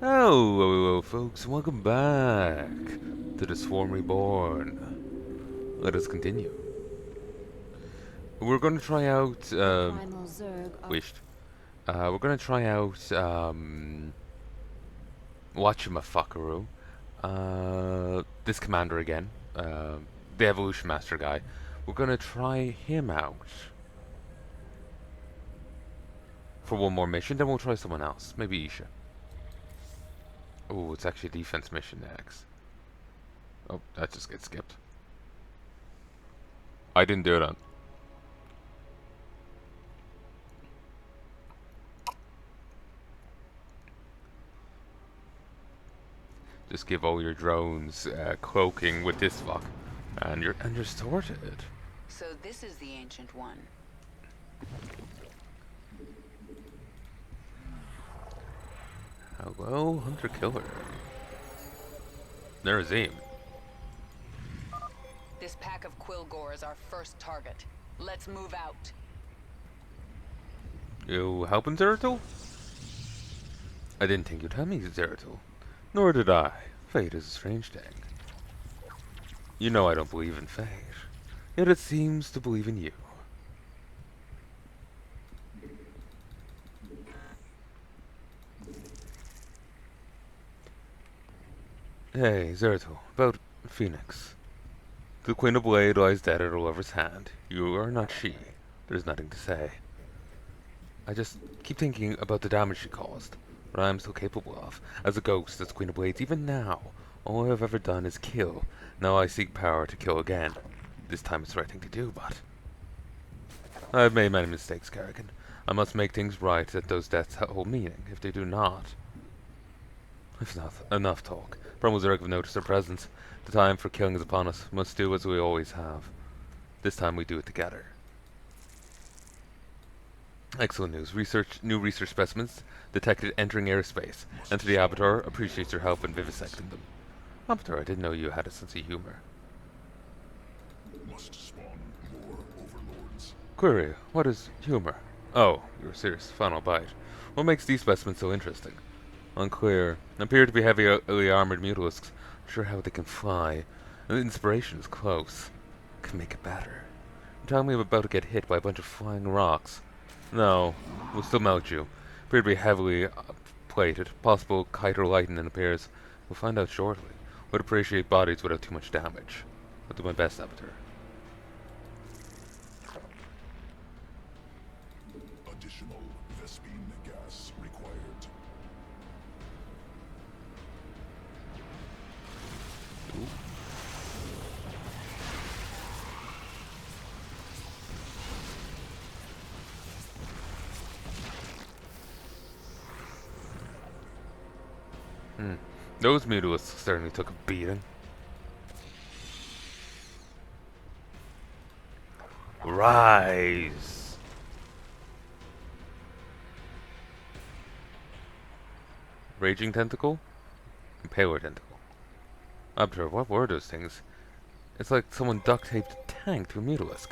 Hello, folks. Welcome back to the Swarm Reborn. Let us continue. We're going to try out, wished. We're going to try out, whatchamafuckaroo. This commander again. The Evolution Master guy. We're going to try him out for one more mission, then we'll try someone else. Maybe Isha. Oh, it's actually a defense mission next. Oh, that just gets skipped. I didn't do that. Just give all your drones cloaking with this fuck, and you're sorted. So this is the Ancient One. Hello, Hunter Killer. There's Aim. This pack of Quillgore is our first target. Let's move out. You helping, Zeratul? I didn't think you'd help me, Zeratul. Nor did I. Fate is a strange thing. You know I don't believe in fate, yet it seems to believe in you. Hey, Zeratul, about Phoenix. The Queen of Blade lies dead at her lover's hand. You are not she. There's nothing to say. I just keep thinking about the damage she caused, what I am so capable of, as a ghost, as Queen of Blades. Even now, all I have ever done is kill. Now I seek power to kill again. This time it's the right thing to do, but I have made many mistakes, Kerrigan. I must make things right, that those deaths hold meaning. If they do not... If not, enough talk. Brummelzerg have noticed our presence. The time for killing is upon us. We must do as we always have. This time we do it together. Excellent news. New research specimens detected entering airspace. Enter the Abator appreciates your help in vivisecting them. Abator, I didn't know you had a sense of humor. Must spawn more overlords. Query, what is humor? Oh, you're serious. Final bite. What makes these specimens so interesting? Unclear. Appear to be heavily armored mutalisks. Sure how they can fly. And the inspiration is close. Can make it better. You're telling me I'm about to get hit by a bunch of flying rocks. No, we'll still melt you. Appear to be heavily plated. Possible kite or lightning appears. We'll find out shortly. Would appreciate bodies without too much damage. I'll do my best, Avatar. Additional Vespine gas required. Ooh. Those mutalisks certainly took a beating. Rise! Raging Tentacle? Impaler Tentacle. Observe, what were those things? It's like someone duct taped a tank to a mutalisk.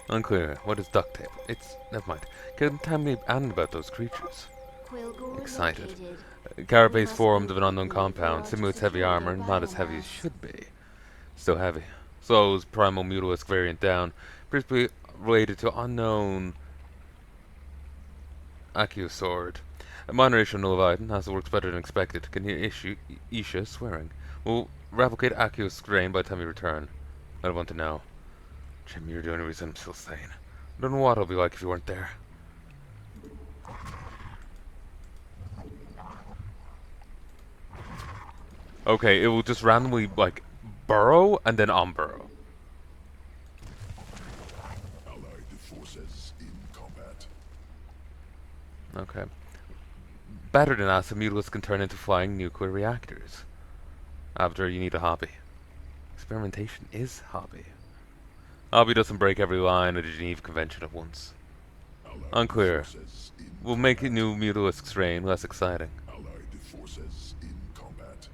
Unclear. What is duct tape? It's... never mind. Can't tell me and about those creatures. Excited. Carapace formed of an unknown compound, simulates heavy armor, not as heavy as should be. Still heavy. Slows primal mutalisk variant down, appears to be related to unknown Sword. A minor issue nullified, as it works better than expected. Can hear Isha swearing. We'll replicate Akio's strain by the time you return. I don't want to know. Jim, you're the only reason I'm still sane. I don't know what it'll be like if you weren't there. Okay, it will just randomly, like, burrow and then unburrow. Allied forces in combat. Okay. Better than us, the mutalisks can turn into flying nuclear reactors. After you need a hobby. Experimentation is hobby. Hobby doesn't break every line of the Geneva Convention at once. Allied Unclear. forces in We'll make a new mutalisk strain less exciting. Allied forces in combat.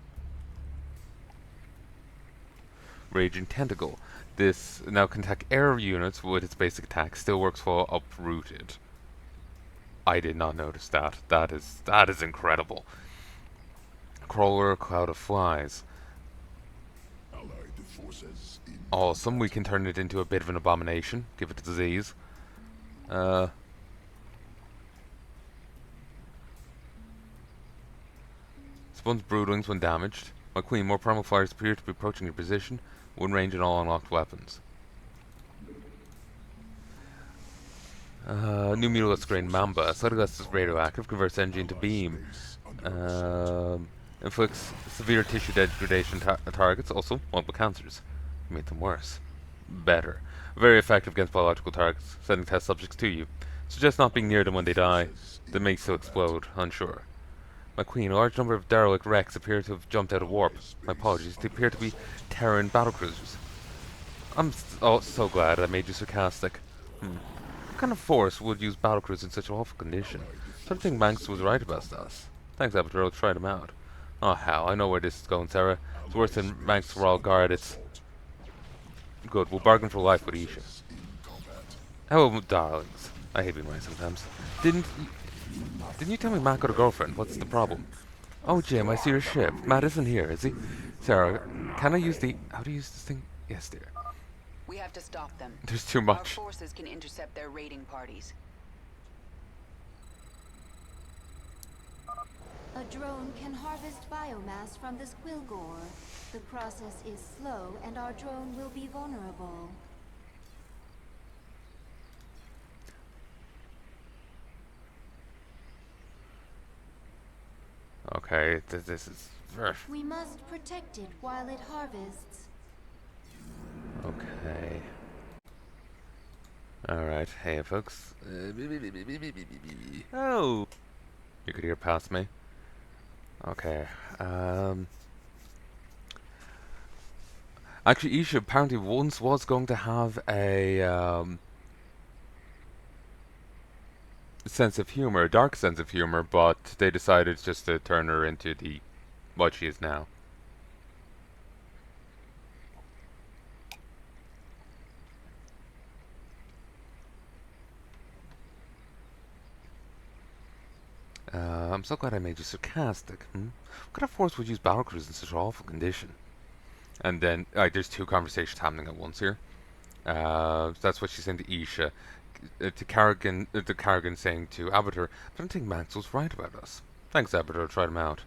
Raging Tentacle. This now can attack air units with its basic attack. Still works while uprooted. I did not notice that. That is incredible. Crawler, a cloud of flies. Allied forces in Awesome, combat. we can turn it into a bit of an abomination. Give it a disease. Uh... Spawns broodlings when damaged. My queen, more primal flyers appear to be approaching your position. One range and all unlocked weapons. New Mutalisc Grain Mamba. Cytoglass is radioactive, converts energy into beam. Space under assault. Inflicts severe tissue degradation targets, also multiple cancers. Made them worse. Better. Very effective against biological targets, sending test subjects to you. Suggest not being near them when they die. Forces They in may still combat. explode, unsure. My queen, a large number of derelict wrecks appear to have jumped out of warp. My Space apologies, they under appear to be assault. Terran battlecruisers. I'm so glad I made you sarcastic. What kind of force would use battlecruisers in such awful condition? So I think Manx was right about us. Thanks, Avatar, I'll try them out. Oh hell, I know where this is going, Sarah. It's worse than Manx Royal Guard, it's good. We'll bargain for life with Isha. Forces in combat. Hello, darlings. I hate being right sometimes. Didn't you tell me Matt got a girlfriend? What's the problem? Oh, Jim, I see your ship. Matt isn't here, is he? Sarah, can I use the... How do you use this thing? Yes, dear. We have to stop them. There's too Our much. forces can intercept their raiding parties. A drone can harvest biomass from this quillgore. The process is slow, and our drone will be vulnerable. Okay, this is... We must protect it while it harvests. Okay. Alright, hey folks. Oh! You could hear past me. Okay, Actually, Isha apparently once was going to have a, sense of humor, a dark sense of humor, but they decided just to turn her into the... what she is now. I'm so glad I made you sarcastic. What kind of force would use battlecruisers in such an awful condition? And then, there's two conversations happening at once here. That's what she's saying to Isha. To Carrigan saying to Avatar, I don't think Max was right about us. Thanks, Avatar, tried him out.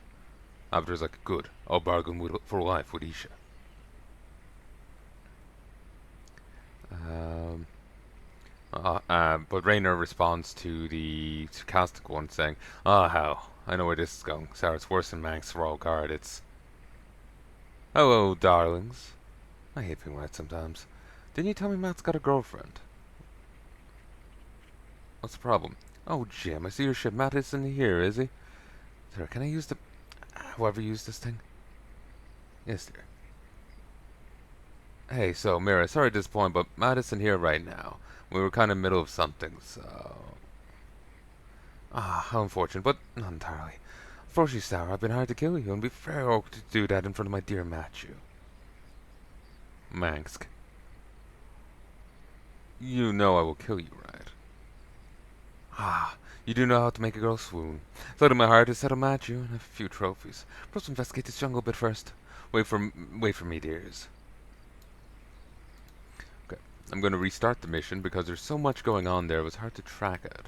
Avatar's like, good, I'll bargain for life with Isha. But Raynor responds to the sarcastic one saying, how? I know where this is going. Sarah, it's worse than Manx Royal Guard, it's... Hello, darlings. I hate being right sometimes. Didn't you tell me Matt's got a girlfriend? What's the problem? Oh, Jim, I see your ship. Matt isn't here, is he? Sarah, can I use the... Whoever used this thing? Yes, dear. Hey, so, Mira, sorry to disappoint, but Matt isn't here right now. We were kind of middle of something, so... how unfortunate, but not entirely. Unfortunately, Sarah, I've been hired to kill you, and it'd be very awkward to do that in front of my dear Matthew. Mansk. You know I will kill you, right? You do know how to make a girl swoon. Thought in my heart to settle Matthew and a few trophies. Let's investigate this jungle a bit first. Wait for me, dears. Okay, I'm going to restart the mission because there's so much going on there, it was hard to track it.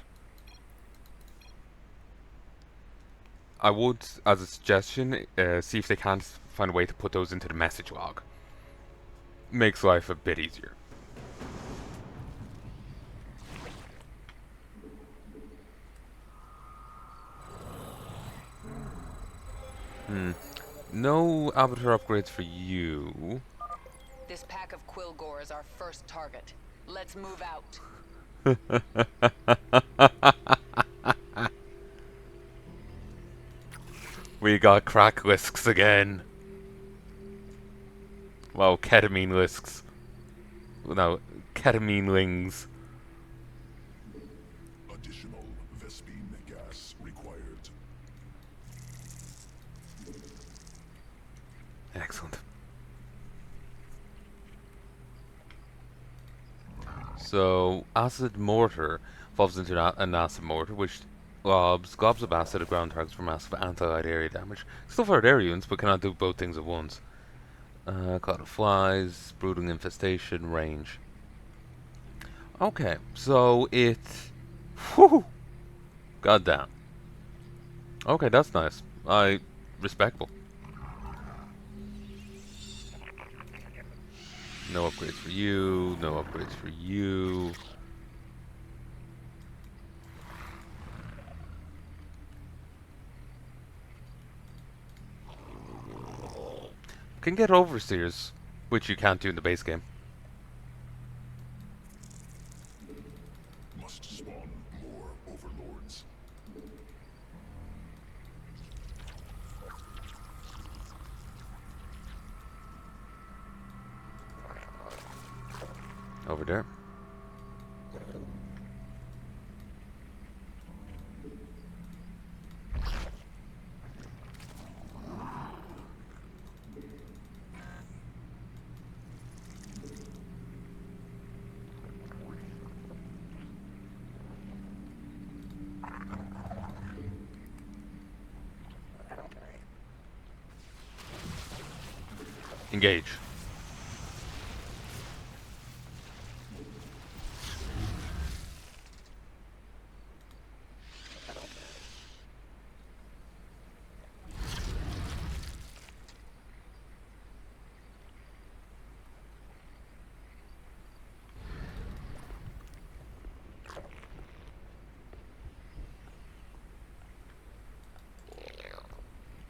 I would, as a suggestion, see if they can't find a way to put those into the message log. Makes life a bit easier. No avatar upgrades for you. This pack of quillgore is our first target. Let's move out. We got crack whisks again. Well, ketamine whisks. No, ketamine lings. Additional Vespine gas required. Excellent. So, acid mortar falls into an acid mortar, which Globs of acid at ground targets for massive anti-light area damage. Still fire area units, but cannot do both things at once. Cloud of flies, brooding infestation, range. Okay, so it... Whew! Goddamn. Okay, that's nice. Respectable. No upgrades for you, no upgrades for you. Can get overseers, which you can't do in the base game. Must spawn more overlords. Over there. Engage.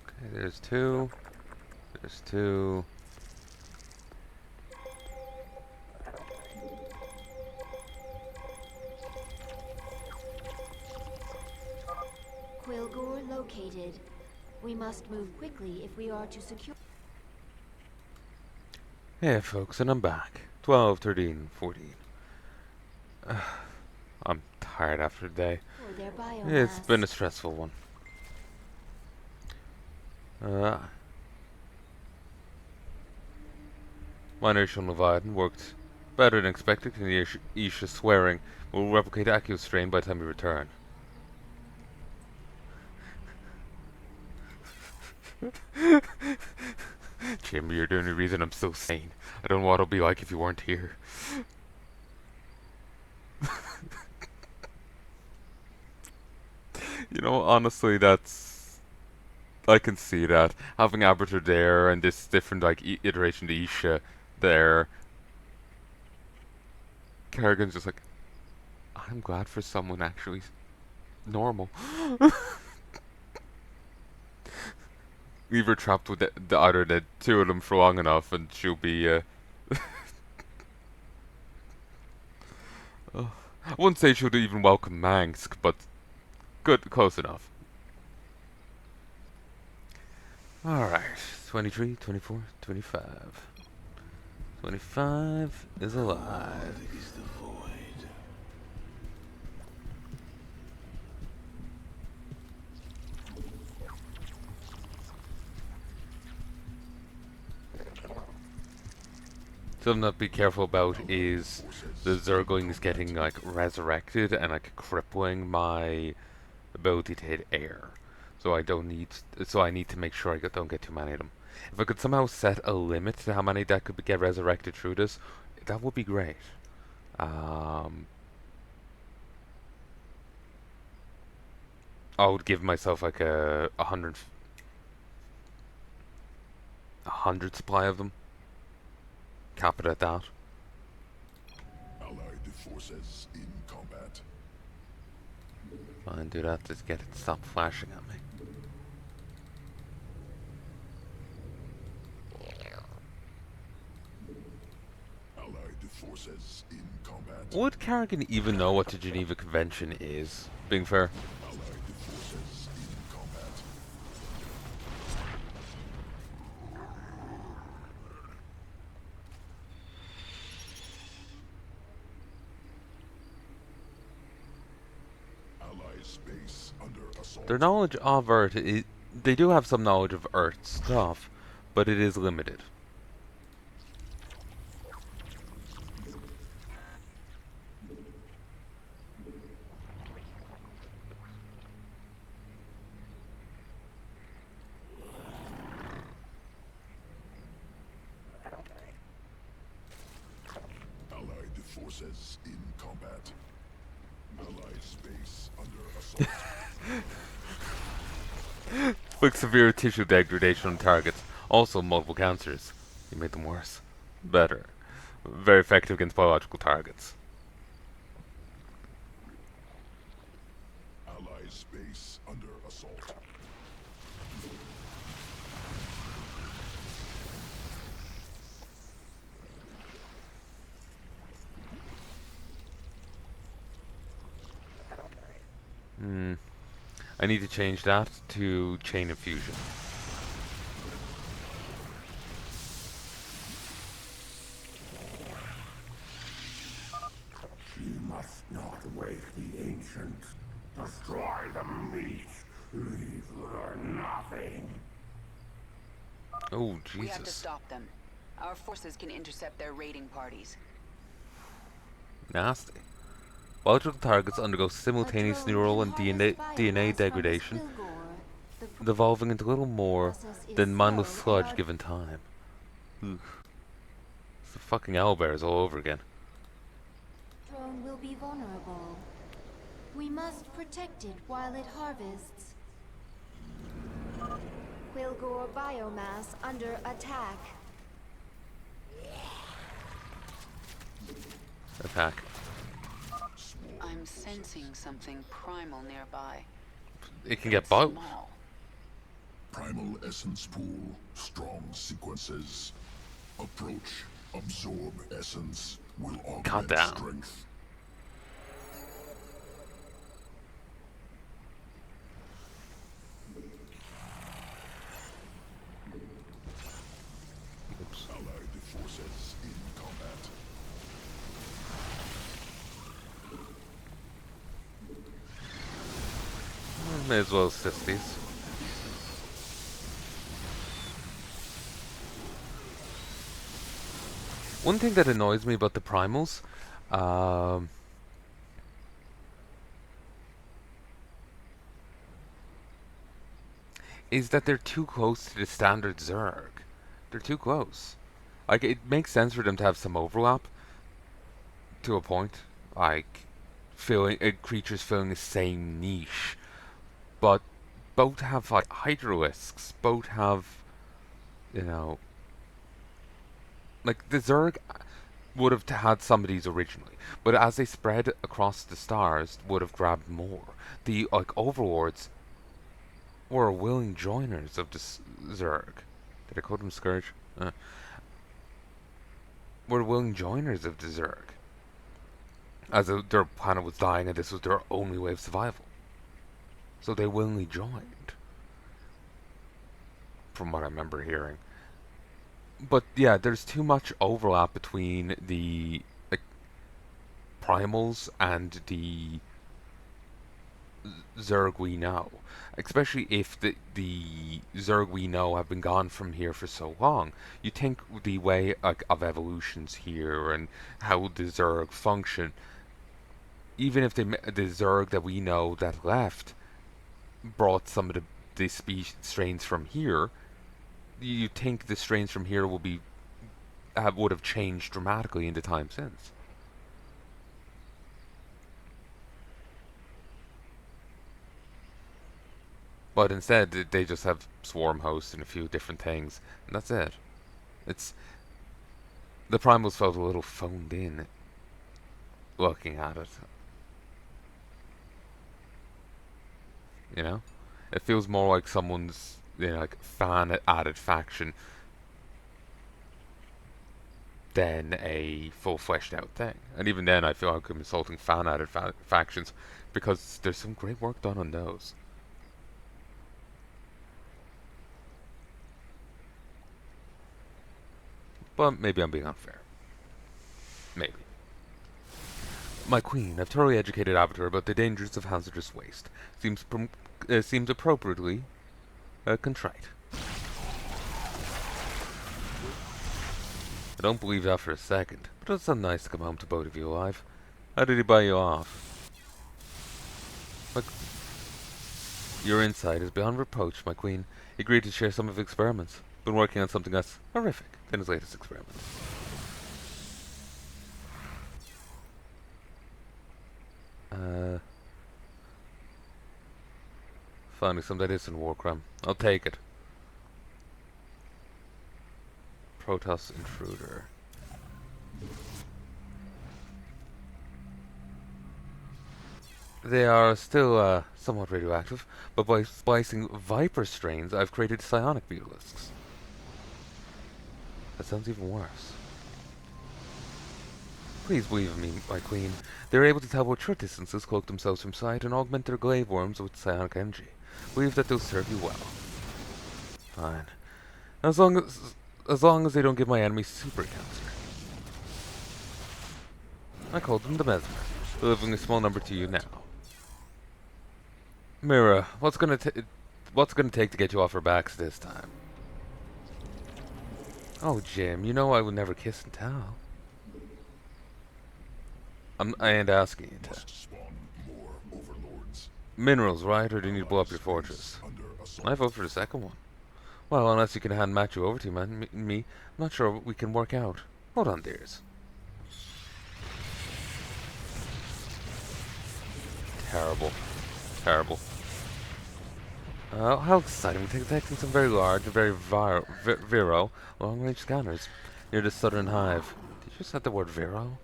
Okay, there's two. There's two. Quilgore located. We must move quickly if we are to secure. Hey folks, and I'm back. 12, 13, 14. I'm tired after the day. For their biomass. It's been a stressful one. My inertial Leviathan worked better than expected, and the Isha swearing will replicate Akio's strain by the time we return. Jimmy, you're the only reason I'm so sane. I don't know what it'll be like if you weren't here. You know, honestly, that's... I can see that. Having Abertur there and this different, like, iteration to Isha there. Kerrigan's just like, I'm glad for someone actually normal. Leave her trapped with either the two of them for long enough and she'll be, I wouldn't say she would even welcome Mangsk, but good, close enough. Alright, 23, 24, 25. 25 is alive. Something to be careful about is the Zerglings getting like resurrected and like crippling my ability to hit air. So I need to make sure I don't get too many of them. If I could somehow set a limit to how many that could get resurrected through this, that would be great. I would give myself like a hundred supply of them. Cap it at that. Allied forces in combat. Fine, do that to get it to stop flashing at me. Allied forces in combat. Would Kerrigan even know what the Geneva Convention is? Being fair. Allied forces in combat. Allies base under assault. Their knowledge of Earth, they do have some knowledge of Earth stuff, but it is limited. forces in combat. Allied space under assault. Like severe tissue degradation on targets. Also multiple cancers. You made them worse. Better. Very effective against biological targets. Allied space under assault. I need to change that to chain infusion. You must not wake the ancients. Destroy the meat. Leave her nothing. Oh, We have to Jesus. stop them. Our forces can intercept their raiding parties. Nasty. Biological targets undergo A simultaneous drone neural can and harvest DNA biomass from the degradation, Squilgore. The devolving into little more process is than mindless slow and sludge our given time. Ugh. It's the fucking owlbears all over again. drone will be vulnerable. We must protect it while it harvests. Quilgore biomass under attack. Attack. I'm sensing something primal nearby. It can get It's both. small. Primal essence pool. Strong sequences. Approach. Absorb essence. Will augment down. strength. Oops. Allied forces in combat. May as well assist these. One thing that annoys me about the primals, is that they're too close to the standard Zerg. They're too close. Like, it makes sense for them to have some overlap, to a point. Like, creatures filling the same niche. But both have, like, hydralisks. Both have, you know... Like, the Zerg would have had some of these originally, but as they spread across the stars, would have grabbed more. The, like, overlords were willing joiners of the Zerg. Did I call them Scourge? Were willing joiners of the Zerg. As their planet was dying and this was their only way of survival. So they willingly joined. From what I remember hearing. But yeah, there's too much overlap between the like, primals and the Zerg we know. Especially if the Zerg we know have been gone from here for so long. You think the way like, of evolutions here and how the Zerg function, even if the Zerg that we know that left brought some of the strains from here, you think the strains from here will be would have changed dramatically in the time since. But instead, they just have swarm hosts and a few different things, and that's it. It's the primals felt a little phoned in. Looking at it, you know, it feels more like someone's like fan added faction than a full fleshed out thing. And even then, I feel like I'm insulting fan added factions because there's some great work done on those. But maybe I'm being unfair. Maybe. My queen, I've thoroughly educated Avatar about the dangers of hazardous waste. Seems appropriately contrite. I don't believe that for a second, but it does sound nice to come home to both of you alive. How did he buy you off? Look, your insight is beyond reproach, my queen. He agreed to share some of his experiments. Been working on something that's horrific than his latest experiment. Finding some that isn't war crime. I'll take it. Protoss intruder. They are still somewhat radioactive, but by splicing viper strains, I've created psionic beetalisks. That sounds even worse. Please believe in me, my queen. They are able to teleport short distances, cloak themselves from sight, and augment their glaive worms with psionic energy. Believe that they'll serve you well. Fine. As long as they don't give my enemies super cancer. I called them the Mesmer, delivering a small number to you now. Mira, what's gonna take to get you off our backs this time? Oh, Jim, you know I would never kiss and tell. I ain't asking you to. Must spawn more overlords. Minerals, right? Or do you need to blow up your fortress? Under assault. I vote for the second one. Well, unless you can hand Matthew over to me, I'm not sure what we can work out. Hold on, dears. Terrible. Terrible. How exciting. We're detecting some very large, very virile, long-range scanners near the southern hive. Did you just say the word virile?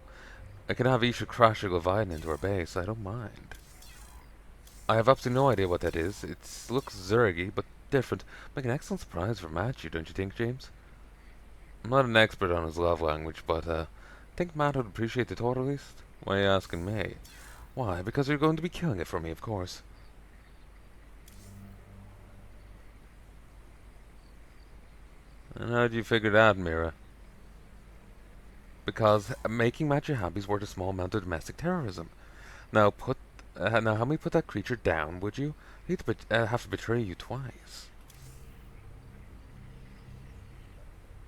I can have Isha crash a Leviathan into our base. I don't mind. I have absolutely no idea what that is. It looks zergy, but different. Make an excellent surprise for Matthew, don't you think, James? I'm not an expert on his love language, but I think Matt would appreciate the thought at least. Why are you asking me? Why? Because you're going to be killing it for me, of course. And how did you figure that, Mira? Because making Matthew happy is worth a small amount of domestic terrorism. Now help me put that creature down, would you? I hate to have to betray you twice.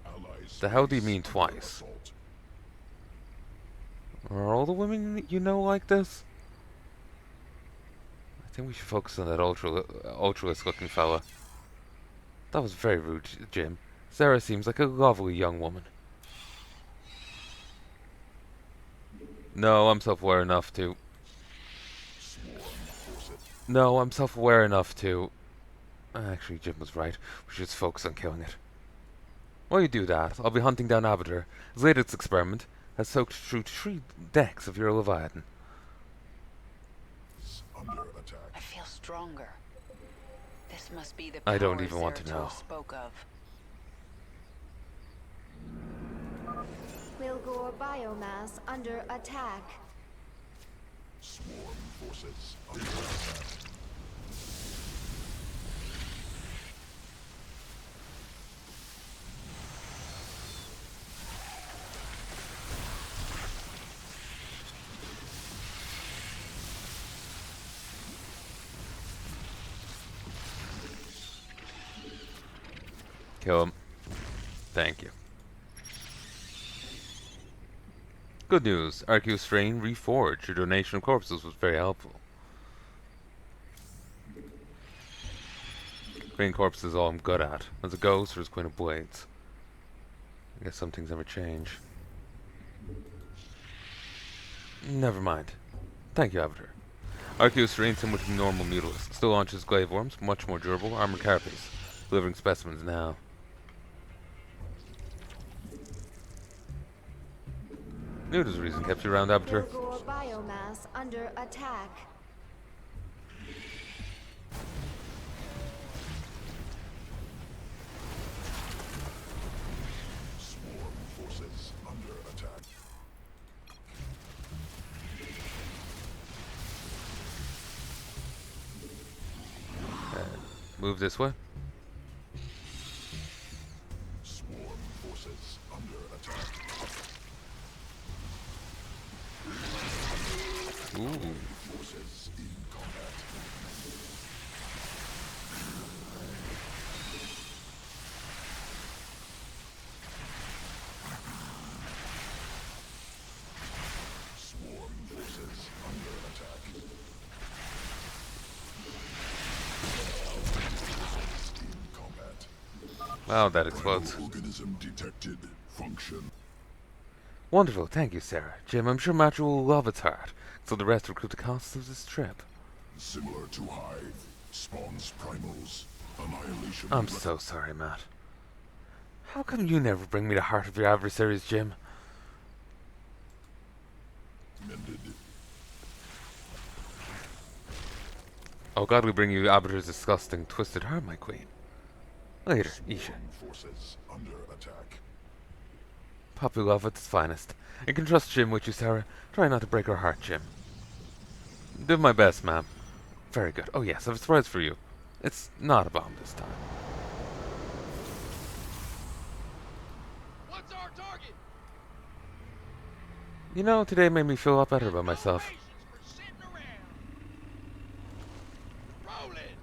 Allies The hell do you face mean under twice? assault. Are all the women you know like this? I think we should focus on that ultralist-looking fella. That was very rude, Jim. Sarah seems like a lovely young woman. No, I'm self-aware enough to... No, I'm self-aware enough to... Actually, Jim was right. We should just focus on killing it. While you do that, I'll be hunting down Avatar. His latest experiment has soaked through 3 decks of your Leviathan. Under attack. I feel stronger. This must be the I don't power even want to Zeratul know. spoke of. Quilgore biomass under attack. Swarm forces under attack. Kill him. Thank you. Good news. RQ Strain reforged. Your donation of corpses was very helpful. Queen corpses is all I'm good at. As a ghost or as Queen of Blades. I guess some things never change. Never mind. Thank you, Avatar. RQ Strain, similar to normal mutalisks, still launches glaive worms, much more durable, armored carapace. Delivering specimens now. Knew there's a reason kept you around, Avatar. Quilgore biomass under attack. Swarm forces under attack. Move this way. Swarm forces under attack. Ooh. Forces in combat. Swarm forces under attack. Forces in combat. Wow, that explodes. Organism detected. Function. Wonderful, thank you, Sarah. Jim, I'm sure Matcher will love its heart, so the rest recoup the costs of this trip. Similar to Hive, spawns primals, annihilation. I'm so sorry, Matt. How come you never bring me the heart of your adversaries, Jim? Mended. Oh god, we bring you Abiter's disgusting, twisted heart, my queen. Later, Isha. Forces under attack. Puppy love at its finest. I can trust Jim with you, Sarah. Try not to break her heart, Jim. Do my best, ma'am. Very good. Oh yes, I have a surprise for you. It's not a bomb this time. What's our target? You know, today made me feel a lot better about myself. No patience for sitting around. Roll it.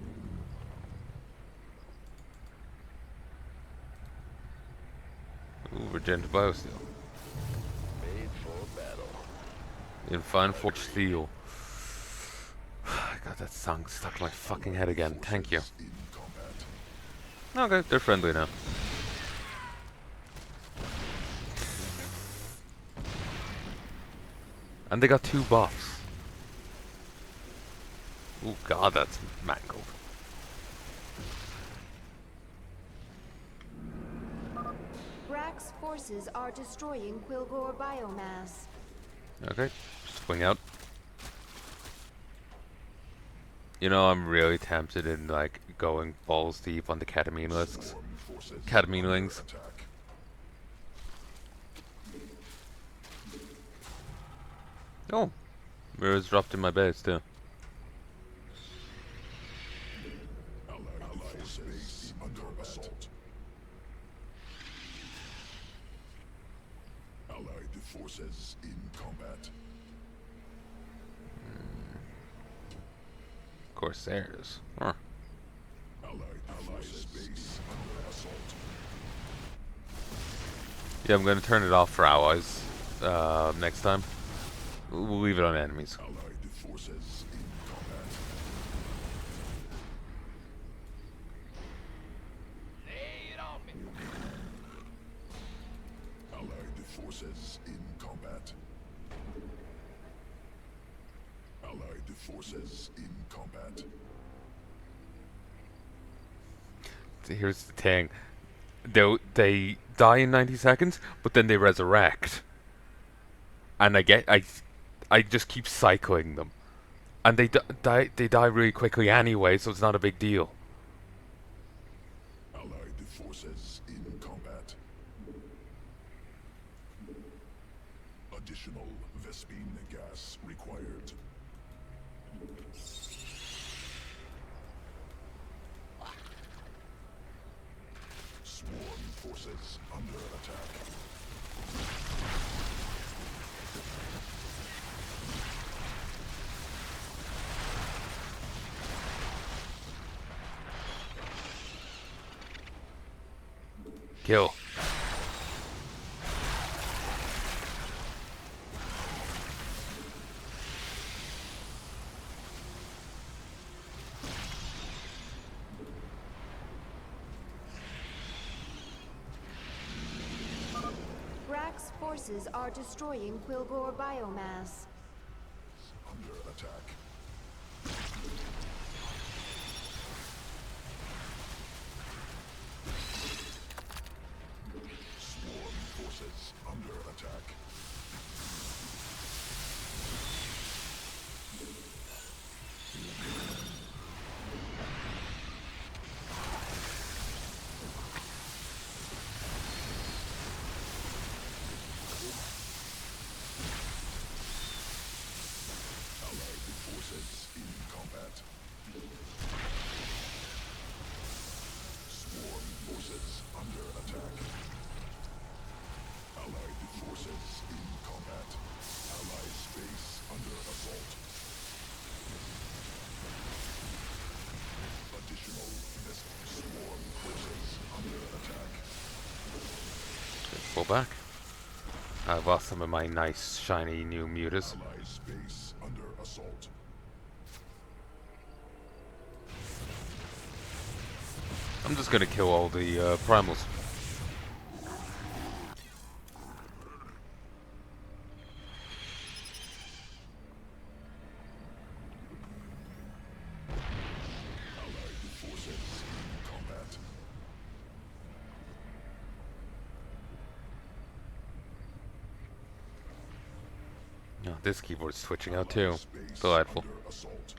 Ooh, regenerative biosteel. Made for battle. In fine forged steel. God, that song stuck in my fucking head again. Thank you. In combat. Okay, they're friendly now. And they got 2 buffs. Oh god, that's mangled. Brack's forces are destroying Quilgore biomass. Okay, just swing out. You know, I'm really tempted in, like, going balls deep on the ketamine lists. Swarm forces Ketamine under wings. attack. Oh, mirrors dropped in my base, too. Allied forces under assault. Allied forces in combat. Corsairs. Huh. Allied space under assault. Yeah, I'm gonna turn it off for allies next time. We'll leave it on enemies. Allied forces in combat. Lay it on me. Allied forces in combat. Allied forces in combat. Here's the thing. They die in 90 seconds, but then they resurrect. And I just keep cycling them. And they die really quickly anyway, so it's not a big deal. Allied forces in combat. Additional Vespine gas required. Swarm forces under attack. Kill. Brack's forces are destroying Quilgore biomass. Under attack. Swarm forces under attack. Allied forces in combat. Swarm forces under attack. Allied forces in combat. Allied space under assault. Additional swarm forces under attack. Pull back. I've lost some of my nice, shiny new mutas. Allied space under assault. I'm just gonna kill all the primals. Oh, this keyboard's switching out Allied too. space Delightful. under assault.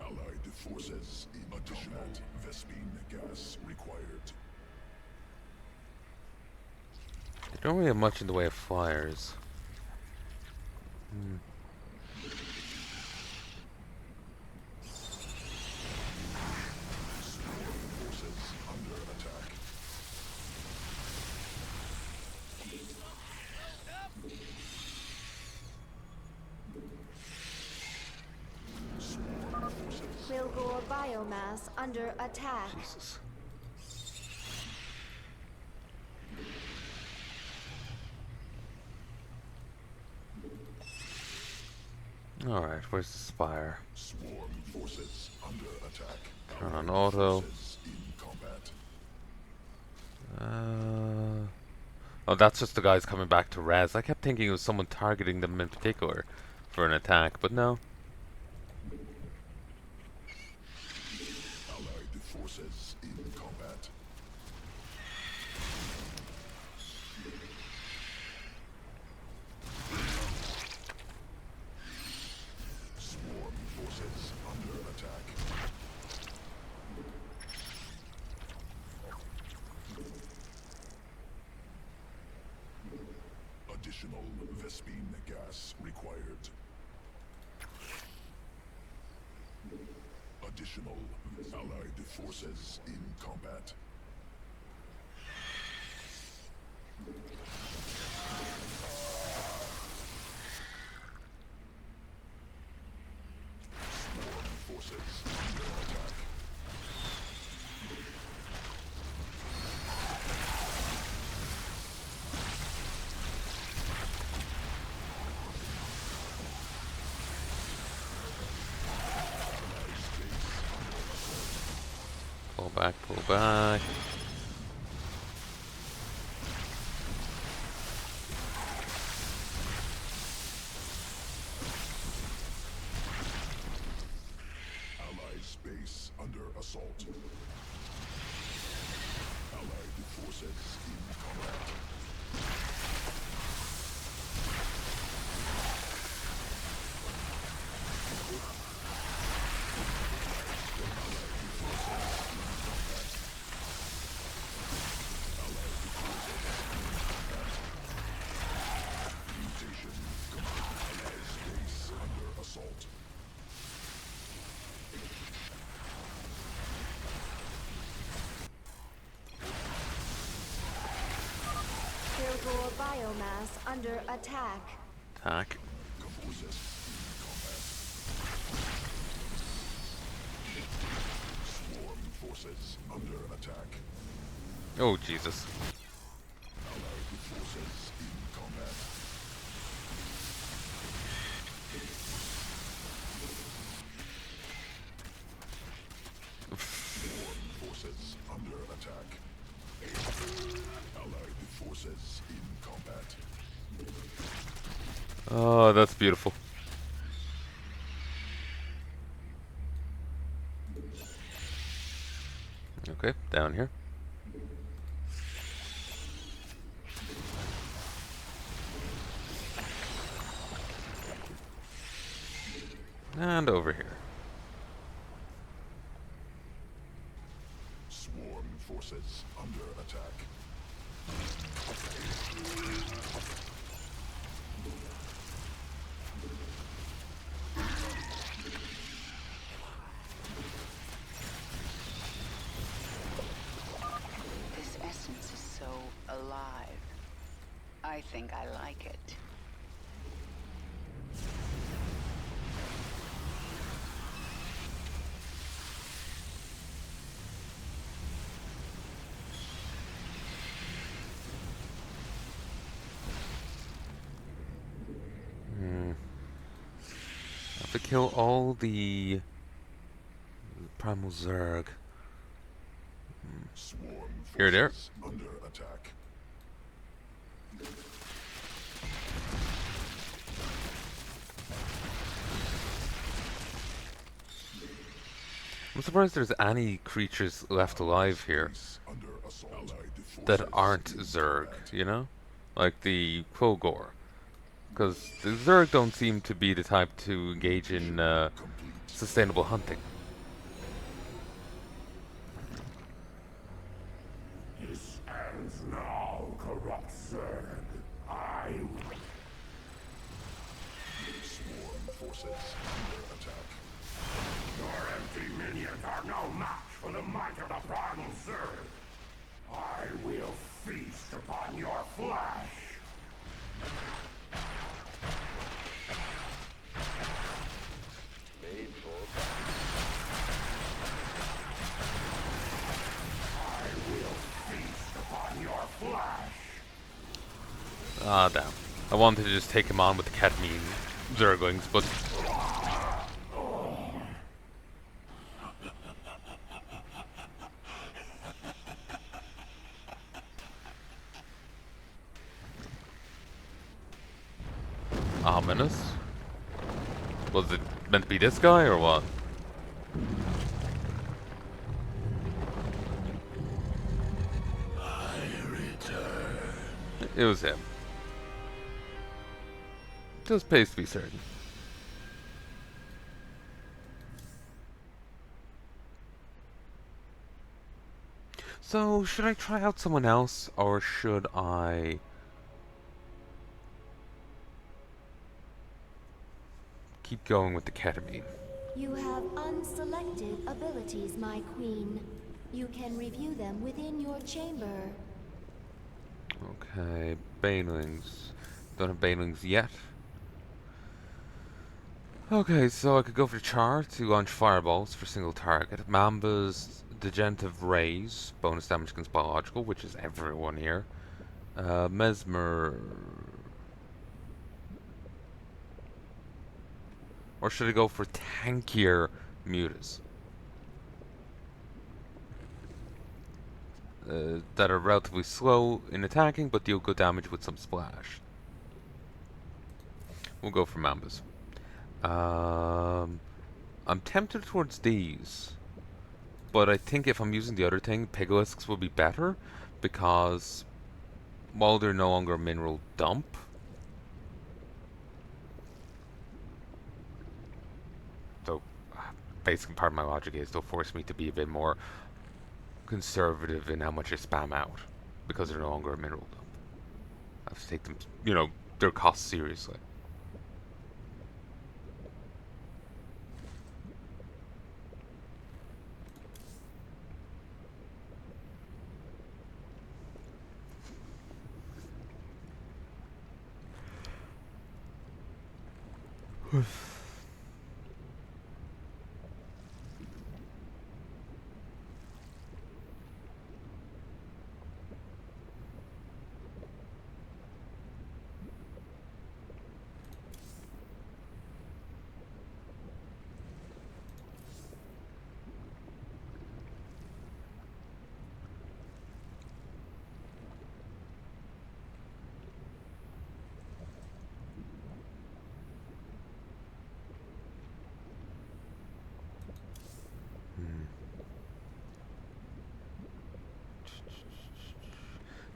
Allied forces in additional Vespine gas required. They don't really have much in the way of flyers. Forces under attack. Swarm forces. Quilgore biomass under attack. Jesus. Alright, where's the spire? Swarm forces under attack. Turn on Allied auto. forces in combat. Oh, that's just the guys coming back to res. I kept thinking it was someone targeting them in particular for an attack, but no. Allied forces in combat. Swarm forces under attack. Additional Vespine gas required. Additional Allied forces in combat. Swarm forces under attack. Pull back, pull back. Allied space under assault. Allied forces in combat. Mutation complete. Allied space under assault. Quilgore biomass under attack. Attack. Forces in combat. Swarm forces under attack. Oh, Jesus. Allied forces in combat. Swarm forces under attack. Allied forces in combat. Oh, that's beautiful. Okay, down here. And over here. Swarm forces under attack. This essence is so alive. I think I like it. I have to kill all the primal Zerg. Swarm Here, there. forces under attack. I'm surprised there's any creatures left alive here Space under assault. Allied that forces aren't in Zerg, combat. you know? like the Quilgore. Because the Zerg don't seem to be the type to engage in Complete. sustainable hunting. This ends now, corrupt Zerg. I will. Swarm forces under attack. Your empty minions are no match for the might of the primal Zerg. I will feast upon your flesh. Made for battle. I will feast upon your flesh. Ah, damn. I wanted to just take him on with the Ketamine Zerglings, but... Ominous? Was it meant to be this guy, or what? It was him. Just pays to be certain. So, should I try out someone else, or should I... keep going with the ketamine? You have unselected abilities, my queen. You can review them within your chamber. Okay, Banelings. Don't have Banelings yet. Okay, so I could go for Char to launch fireballs for single target. Mamba's Degenerative Rays, bonus damage against biological, which is everyone here. Mesmer... Or should I go for tankier Mutas? That are relatively slow in attacking, but deal good damage with some splash. We'll go for Mambas. I'm tempted towards these, but I think if I'm using the other thing, Pigolisks will be better, because while they're no longer a mineral dump, so basically part of my logic is they'll force me to be a bit more conservative in how much I spam out, because they're no longer a mineral dump. I have to take them, their costs seriously.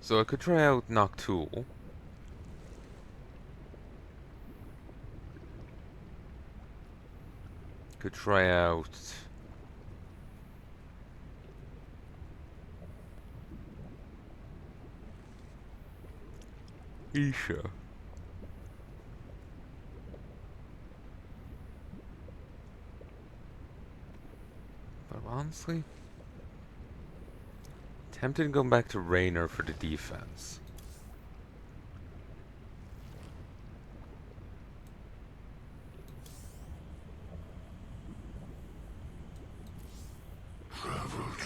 So I could try out Noctool. Could try out... Isha. But honestly... tempted to go back to Raynor for the defense.